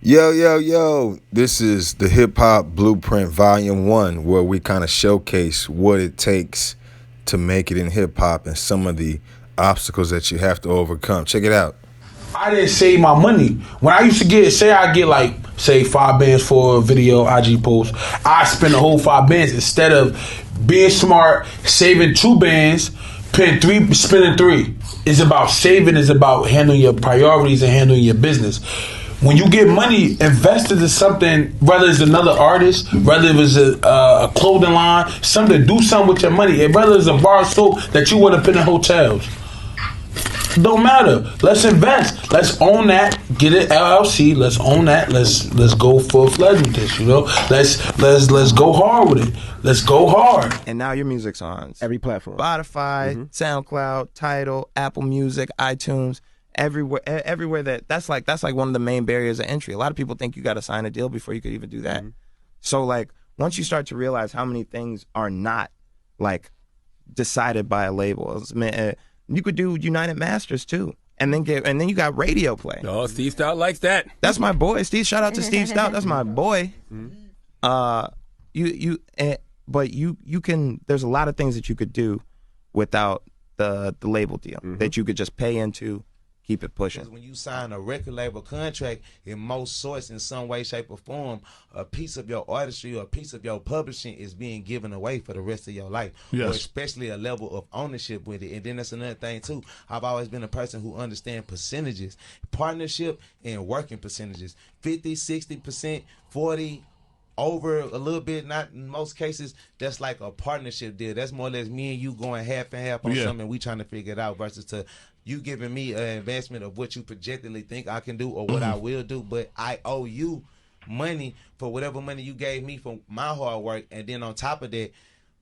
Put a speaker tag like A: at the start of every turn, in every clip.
A: Yo, yo, yo, this is the Hip Hop Blueprint Volume 1, where we kind of showcase what it takes to make it in hip hop and some of the obstacles that you have to overcome. Check it out.
B: I didn't save my money. When I used to get, I get like, say, 5 bands for a video, IG post, I spend the whole 5 bands instead of being smart, saving 2 bands, spending 3. It's about saving, it's about handling your priorities and handling your business. When you get money invested in something, whether it's another artist, whether it's a clothing line, do something with your money, and whether it's a bar of soap that you want to put in hotels. Don't matter. Let's invest. Let's own that. Get it LLC. Let's own that. Let's go full-fledged with this. Let's go hard with it. Let's go hard.
C: And now your music's on
D: every platform:
C: Spotify, SoundCloud, Tidal, Apple Music, iTunes. Everywhere that's like one of the main barriers of entry. A lot of people think you got to sign a deal before you could even do that. So like once you start to realize how many things are not like decided by a label, you could do United Masters too, and then you got radio play.
E: Oh, Steve Stout likes that.
C: That's my boy. Shout out to Steve Stout. That's my boy. But you can. There's a lot of things that you could do without the label deal that you could just pay into. Keep it pushing.
F: Because when you sign a record label contract, in most sorts, in some way, shape, or form, a piece of your artistry or a piece of your publishing is being given away for the rest of your life.
E: Yes.
F: Or especially a level of ownership with it. And then that's another thing, too. I've always been a person who understands percentages, partnership and working percentages. 50, 60%, 40, over a little bit, not in most cases, that's like a partnership deal. That's more or less me and you going half and half on something, we trying to figure it out, versus to you giving me an advancement of what you projectedly think I can do or what I will do, but I owe you money for whatever money you gave me for my hard work, and then on top of that,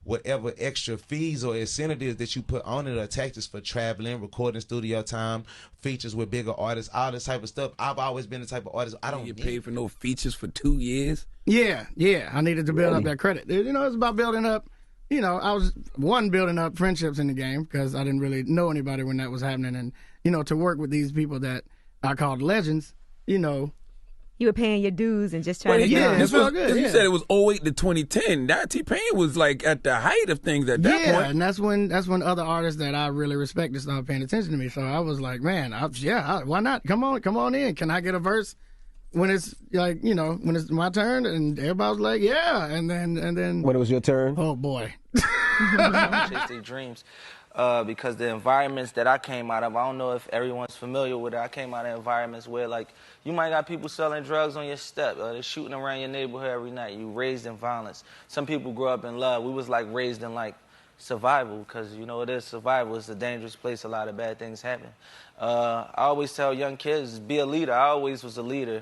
F: whatever extra fees or incentives that you put on it are taxes for traveling, recording studio time, features with bigger artists, all this type of stuff. I've always been the type of artist, I don't
E: get paid for no features for 2 years.
D: Yeah. I needed to build up that credit. It's about building up. I was building up friendships in the game because I didn't really know anybody when that was happening, and to work with these people that I called legends.
G: You were paying your dues and just trying to get on.
D: This was good.
E: You said it was '08 to 2010. That T-Pain was like at the height of things at that point.
D: Yeah, and that's when other artists that I really respected started paying attention to me. So I was like, man, why not? Come on in. Can I get a verse when it's like, when it's my turn? And everybody was like, yeah. And then
H: when it was your turn,
D: oh boy.
I: Chase their dreams. Because the environments that I came out of, I don't know if everyone's familiar with it. I came out of environments where, like, you might got people selling drugs on your step. They're shooting around your neighborhood every night. You raised in violence. Some people grew up in love. We was, like, raised in, like, survival because, it is survival. It's a dangerous place. A lot of bad things happen. I always tell young kids, be a leader. I always was a leader.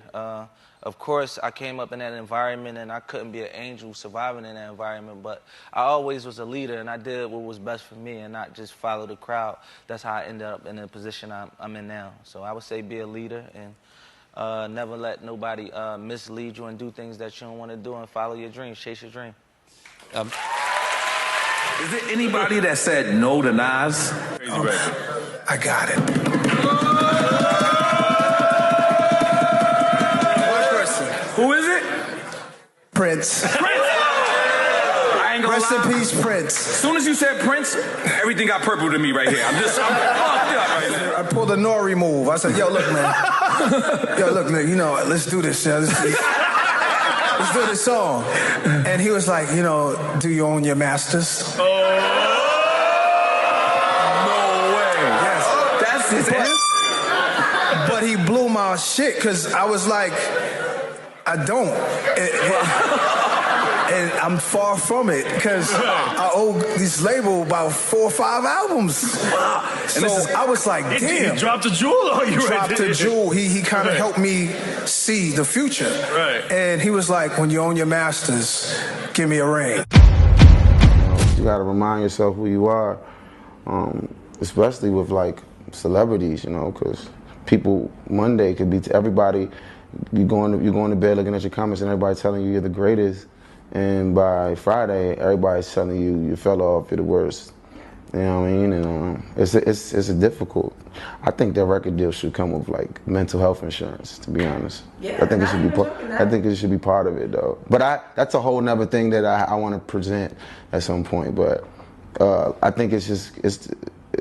I: Of course, I came up in that environment, and I couldn't be an angel surviving in that environment, but I always was a leader, and I did what was best for me and not just follow the crowd. That's how I ended up in the position I'm in now. So I would say be a leader and never let nobody mislead you and do things that you don't want to do, and follow your dreams, chase your dream.
J: Is there anybody that said no to Nas?
B: I got it.
J: Who is it?
K: Prince.
J: I ain't gonna
K: Rest
J: lie.
K: in peace, Prince.
J: As soon as you said Prince, everything got purple to me right here. I'm fucked up right now.
K: I pulled a Nori move. I said, yo, look, man. Let's do this. Let's do this song. And he was like, do you own your masters?
J: Oh, no way.
K: Yes.
J: That's his answer.
K: But he blew my shit because I was like, I don't. And I'm far from it because I owe this label about 4 or 5 albums. Wow. So I was like, damn.
J: He dropped a jewel on you right there.
K: Dropped a jewel. He kind of helped me see the future.
J: Right.
K: And he was like, when you own your masters, give me a ring.
L: You got to remind yourself who you are, especially with like celebrities, because people Monday could be to everybody. You going to bed looking at your comments and everybody telling you you're the greatest, and by Friday everybody's telling you you fell off, you're the worst. You know what I mean? And it's a difficult. I think that record deal should come with like mental health insurance. To be honest,
H: Yeah,
L: I think it should be. I think it should be part of it though. But that's a whole nother thing that I want to present at some point. But I think it's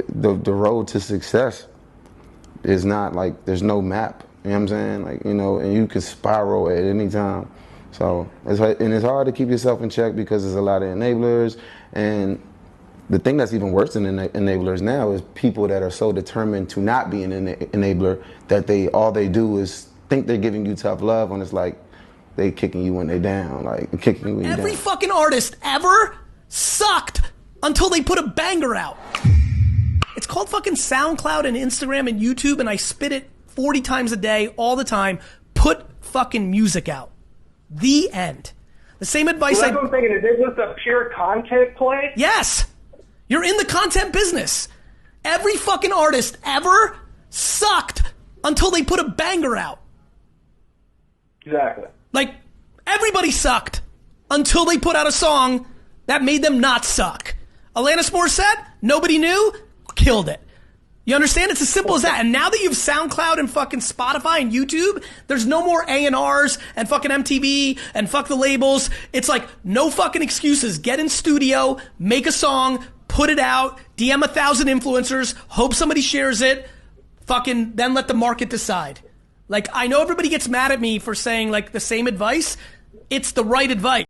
L: the road to success is not like there's no map. You know what I'm saying? Like, you know, and you can spiral at any time. So it's hard to keep yourself in check because there's a lot of enablers. And the thing that's even worse than enablers now is people that are so determined to not be an enabler that all they do is think they're giving you tough love, when it's like they kicking you when they down, like kicking you when you down.
H: Every fucking artist ever sucked until they put a banger out. It's called fucking SoundCloud and Instagram and YouTube, and I spit it 40 times a day, all the time. Put fucking music out. The end. The same advice.
M: Well, that's what I'm thinking. Is it just a pure content play?
H: Yes. You're in the content business. Every fucking artist ever sucked until they put a banger out.
M: Exactly.
H: Like, everybody sucked until they put out a song that made them not suck. Alanis Morissette, nobody knew, killed it. You understand? It's as simple as that. And now that you have SoundCloud and fucking Spotify and YouTube, there's no more A&Rs and fucking MTV and fuck the labels. It's like, no fucking excuses. Get in studio, make a song, put it out, DM 1,000 influencers, hope somebody shares it, fucking then let the market decide. Like, I know everybody gets mad at me for saying like the same advice. It's the right advice.